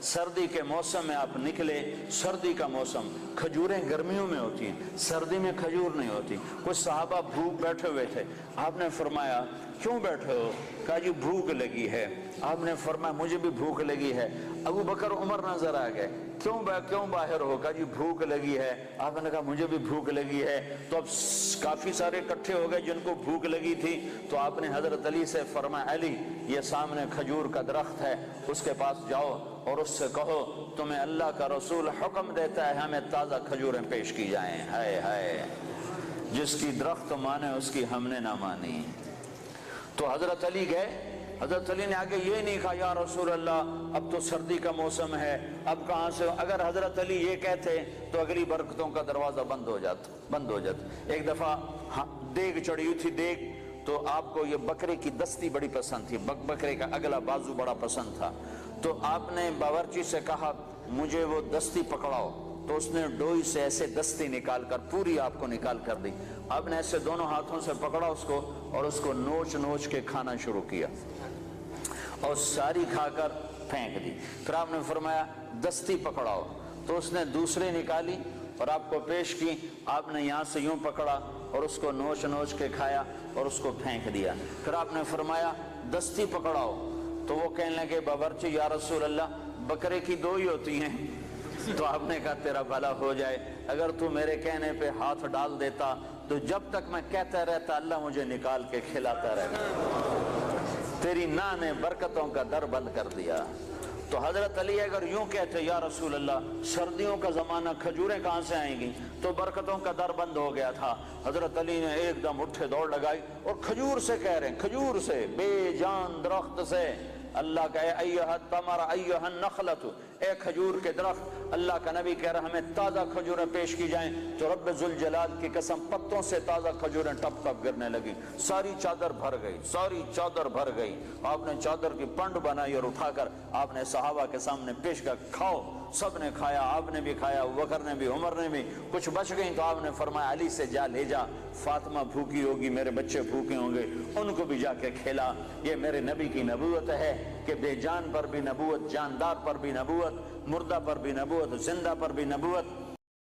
سردی کے موسم میں آپ نکلے، سردی کا موسم، کھجوریں گرمیوں میں ہوتی ہیں، سردی میں کھجور نہیں ہوتی۔ کچھ صحابہ بھوک بیٹھے ہوئے تھے، آپ نے فرمایا کیوں بیٹھے ہو؟ کہا جی بھوک لگی ہے۔ آپ نے فرمایا مجھے بھی بھوک لگی ہے۔ ابو بکر عمر نظر آ گئے، کیوں باہر ہو؟ کہا جی بھوک لگی ہے۔ آپ نے کہا مجھے بھی بھوک لگی ہے۔ تو اب کافی سارے اکٹھے ہو گئے جن کو بھوک لگی تھی، تو آپ نے حضرت علی سے فرمایا علی یہ سامنے کھجور کا درخت ہے، اس کے پاس جاؤ اور اس سے کہو تمہیں اللہ کا رسول حکم دیتا ہے ہمیں تازہ کھجوریں پیش کی جائیں۔ ہائے ہائے، جس کی درخت مانے اس کی ہم نے نہ مانی۔ تو حضرت علی گئے، حضرت علی نے آگے یہ نہیں کہا یا رسول اللہ اب تو سردی کا موسم ہے، اب کہاں سے؟ اگر حضرت علی یہ کہتے تو اگلی برکتوں کا دروازہ بند ہو جاتا۔ ایک دفعہ دیگ چڑھی ہوئی تھی، دیگ تو آپ کو یہ بکرے کی دستی بڑی پسند تھی، بکرے کا اگلا بازو بڑا پسند تھا، تو آپ نے باورچی سے کہا مجھے وہ دستی پکڑاؤ، تو اس نے ڈوئی سے ایسے دستی نکال کر پوری آپ کو نکال کر دی۔ آپ نے ایسے دونوں ہاتھوں سے پکڑا اس کو اور اس کو نوچ نوچ کے کھانا شروع کیا اور ساری کھا کر پھینک دی۔ پھر آپ نے فرمایا دستی پکڑاؤ، تو اس نے دوسری نکالی اور آپ کو پیش کی۔ آپ نے یہاں سے یوں پکڑا اور اس کو نوچ نوچ کے کھایا اور اس کو پھینک دیا۔ پھر آپ نے فرمایا دستی پکڑاؤ، تو وہ کہنے لگے باورچی یا رسول اللہ بکرے کی دو ہی ہوتی ہیں۔ تو آپ نے کہا تیرا بھلا ہو جائے، اگر تو میرے کہنے پہ ہاتھ ڈال دیتا تو جب تک میں کہتا رہتا اللہ مجھے نکال کے کھلاتا رہتا۔ تیری نا نے برکتوں کا در بند کر دیا۔ تو حضرت علی اگر یوں کہتے یا رسول اللہ سردیوں کا زمانہ کھجوریں کہاں سے آئیں گی، تو برکتوں کا در بند ہو گیا تھا۔ حضرت علی نے ایک دم اٹھے دوڑ لگائی اور کھجور سے کہہ رہے ہیں، کھجور سے، بے جان درخت سے اللہ کہے ایھا التمر ایھا النخلۃ، اے کھجور کے درخت، اللہ کا نبی کہہ رہا ہمیں تازہ کھجوریں پیش کی جائیں، تو رب ذوالجلال کی قسم پتوں سے تازہ کھجوریں ٹپ ٹپ گرنے لگی، ساری چادر بھر گئی، ساری چادر بھر گئی۔ آپ نے چادر کی پنڈ بنائی اور اٹھا کر آپ نے صحابہ کے سامنے پیش کر کھاؤ۔ سب نے کھایا، آپ نے بھی کھایا، ابو بکر نے بھی، عمر نے بھی۔ کچھ بچ گئیں تو آپ نے فرمایا علی سے جا لے جا، فاطمہ بھوکی ہوگی، میرے بچے بھوکے ہوں گے، ان کو بھی جا کے کھلا۔ یہ میرے نبی کی نبوت ہے کہ بے جان پر بھی نبوت، جاندار پر بھی نبوت، مردہ پر بھی نبوت، زندہ پر بھی نبوت۔